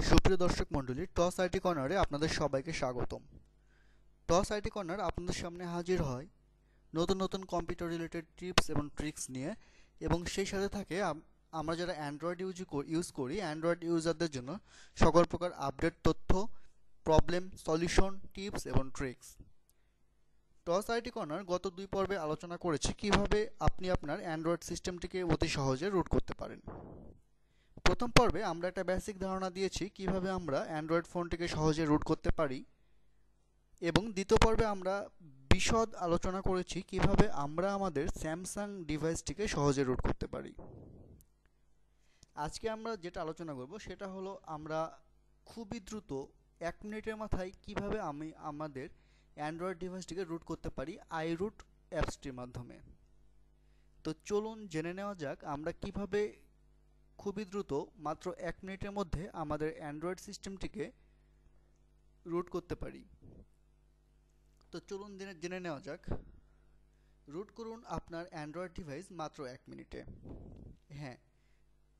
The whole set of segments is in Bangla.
সুপ্রিয় দর্শক মণ্ডলী, টস আইটি কর্নারে আপনাদের সবাইকে স্বাগতম। টস আইটি কর্নার আপনাদের সামনে হাজির হয় নতুন নতুন কম্পিউটার রিলেটেড টিপস এবং ট্রিক্স নিয়ে, এবং সেই সাথে থাকে আমরা যারা অ্যান্ড্রয়েড ইউজ করি অ্যান্ড্রয়েড ইউজারদের জন্য সকল প্রকার আপডেট তথ্য, প্রবলেম সলিউশন, টিপস এবং ট্রিক্স। টস আইটি কর্নার গত 2 পর্বে আলোচনা করেছে কিভাবে আপনি আপনার অ্যান্ড্রয়েড সিস্টেমটিকে অতি সহজে রুট করতে পারেন। প্রথম পর্বে আমরা একটা বেসিক ধারণা দিয়েছি কিভাবে আমরা অ্যান্ড্রয়েড ফোনটিকে সহজে রুট করতে পারি, এবং দ্বিতীয় পর্বে আমরা বিশদ আলোচনা করেছি কিভাবে আমরা আমাদের স্যামসাং ডিভাইসটিকে সহজে রুট করতে পারি। আজকে আমরা যেটা আলোচনা করব সেটা হলো আমরা খুবই দ্রুত 1 মিনিটের মাথায় কিভাবে আমাদের অ্যান্ড্রয়েড ডিভাইসটিকে রুট করতে পারি আইরুট অ্যাপসটির মাধ্যমে। তো চলুন জেনে নেওয়া যাক আমরা কিভাবে খুবই দ্রুত মাত্র 1 মিনিটের মধ্যে আমাদের অ্যান্ড্রয়েড সিস্টেমটিকে রুট করতে পারি। তো চলুন জেনে নেওয়া যাক। রুট করুন আপনার অ্যান্ড্রয়েড ডিভাইস মাত্র 1 মিনিটে। হ্যাঁ,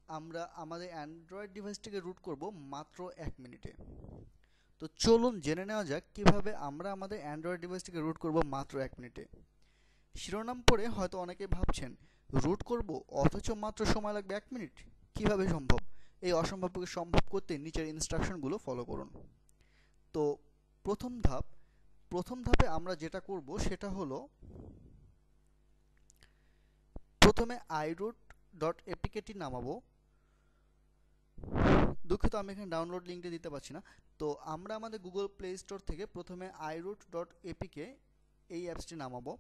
আমরা আমাদের অ্যান্ড্রয়েড ডিভাইসটিকে রুট করব মাত্র 1 মিনিটে। তো চলুন জেনে নেওয়া যাক কিভাবে আমরা আমাদের অ্যান্ড্রয়েড ডিভাইসটিকে রুট করব মাত্র 1 মিনিটে। শিরোনাম পড়ে হয়তো অনেকে ভাবছেন রুট করব অথচ মাত্র সময় লাগবে 1 মিনিট, কিভাবে সম্ভব? এই অসম্ভবকে সম্ভব করতে নিচের ইনস্ট্রাকশনগুলো ফলো করুন। তো প্রথম ধাপে আমরা যেটা করব সেটা হলো প্রথমে iroot.apk নামাবো। দুঃখিত, আমি এখানে ডাউনলোড লিঙ্কটা দিতে পারছি না। তো আমরা আমাদের গুগল প্লে স্টোর থেকে প্রথমে iroot.apk এই অ্যাপসটি নামাবো।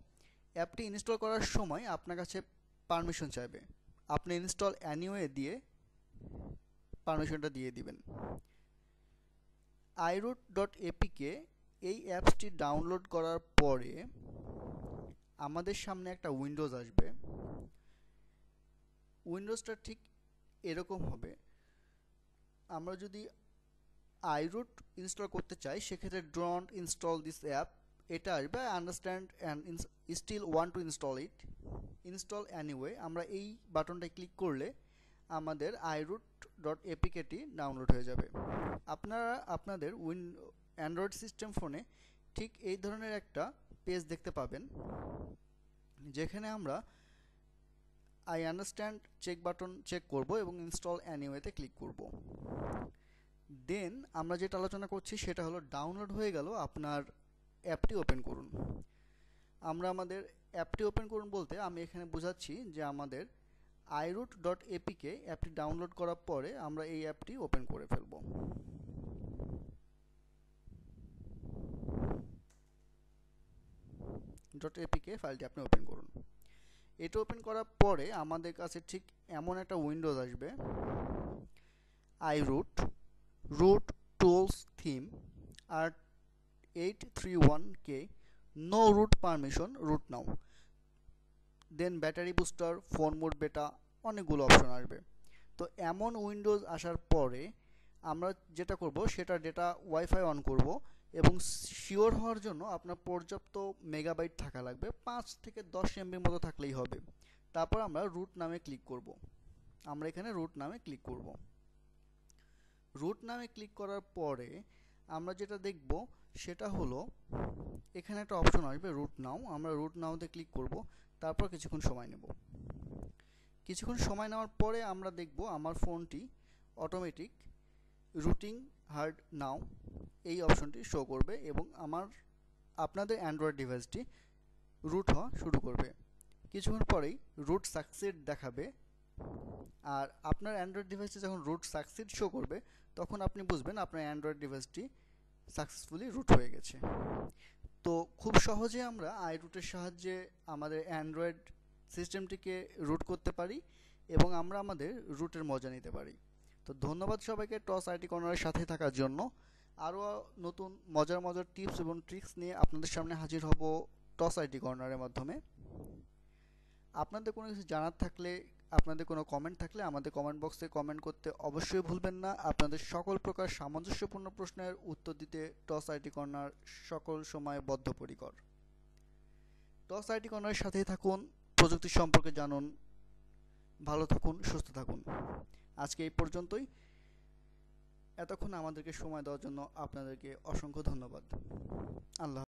অ্যাপটি ইনস্টল করার সময় আপনার কাছে পারমিশন চাইবে, আপনি ইনস্টল অ্যানিওয়ে দিয়ে পারমিশনটা দিয়ে দিবেন। iroot.apk এই অ্যাপসটি ডাউনলোড করার পরে আমাদের সামনে একটা উইন্ডোজ আসবে। উইন্ডোজটা ঠিক এরকম হবে। আমরা যদি iroot ইনস্টল করতে চাই সেক্ষেত্রে ডোন্ট ইনস্টল দিস অ্যাপ এটা আসবে। Understand and still want to install it, install anyway. আমরা এই বাটনটা ক্লিক করলে আমাদের iroot.apk-টি ডাউনলোড হয়ে যাবে। আপনারা আপনাদের অ্যান্ড্রয়েড সিস্টেম ফোনে ঠিক এই ধরনের একটা পেজ দেখতে পাবেন, যেখানে আমরা I understand check button check করব এবং ইনস্টল অ্যানিওয়েতে ক্লিক করব। দেন আমরা যেটা আলোচনা করছি সেটা হলো ডাউনলোড হয়ে গেল, আপনার অ্যাপটি ওপেন করুন। আমরা আমাদের অ্যাপটি ওপেন করুন বলতে আমি এখানে বোঝাচ্ছি যে আমাদের iroot.apk অ্যাপটি ডাউনলোড করার পরে আমরা এই অ্যাপটি ওপেন করে ফেলব। .apk ফাইলটি আপনি ওপেন করুন। এটা ওপেন করার পরে আমাদের কাছে ঠিক এমন একটা উইন্ডোজ আসবে, iroot root tools theme R831K no root permission root now, দেন ব্যাটারি বুস্টার, ফোন মোড বেটা, অনেকগুলো অপশন আসবে। তো এমন উইন্ডোজ আসার পরে আমরা যেটা করব সেটা ডেটা ওয়াইফাই অন করব, এবং শিওর হওয়ার জন্য আপনার পর্যাপ্ত মেগাবাইট থাকা লাগবে, 5 থেকে 10 এমবির মতো থাকলেই হবে। তারপর আমরা রুট নামে ক্লিক করব। আমরা এখানে রুট নামে ক্লিক করব। রুট নামে ক্লিক করার পরে আমরা যেটা দেখব সেটা হলো এখানে একটা অপশন আসবে রুট নাও। আমরা রুট নাওতে ক্লিক করব। তারপর কিছুক্ষণ সময় নেব। কিছুক্ষণ সময় নেওয়ার পরে আমরা দেখব আমার ফোনটি অটোমেটিক রুটিং হার্ড নাও এই অপশনটি শো করবে, এবং আপনাদের অ্যান্ড্রয়েড ডিভাইসটি রুট হওয়া শুরু করবে। কিছুক্ষণ পরেই রুট সাকসিড দেখাবে, আর আপনার অ্যান্ড্রয়েড ডিভাইসটি যখন রুট সাকসিড শো করবে তখন আপনি বুঝবেন আপনার অ্যান্ড্রয়েড ডিভাইসটি সাকসেসফুলি রুট হয়ে গেছে। তো খুব সহজে আমরা iroot-এর সাহায্যে আমাদের অ্যান্ড্রয়েড সিস্টেমটিকে রুট করতে পারি এবং আমরা আমাদের রুটের মজা নিতে পারি। তো ধন্যবাদ সবাইকে টস আইটি কর্নারের সাথে থাকার জন্য। আরও নতুন মজার টিপস এবং ট্রিক্স নিয়ে আপনাদের সামনে হাজির হব টস আইটি কর্নারের মাধ্যমে। আপনাদের কোনো কিছু জানার থাকলে, আপনাদের কোনো কমেন্ট থাকলে আমাদের কমেন্ট বক্সে কমেন্ট করতে অবশ্যই ভুলবেন না। আপনাদের সকল প্রকার সামঞ্জস্যপূর্ণ প্রশ্নের উত্তর দিতে টস আইটি কর্নার সকল সময় বদ্ধপরিকর। টস আইটি কর্নারের সাথেই থাকুন, প্রযুক্তি সম্পর্কে জানুন। ভালো থাকুন, সুস্থ থাকুন। আজকে এই পর্যন্তই। এতক্ষণ আমাদেরকে সময় দেওয়ার জন্য আপনাদেরকে অসংখ্য ধন্যবাদ। আল্লাহ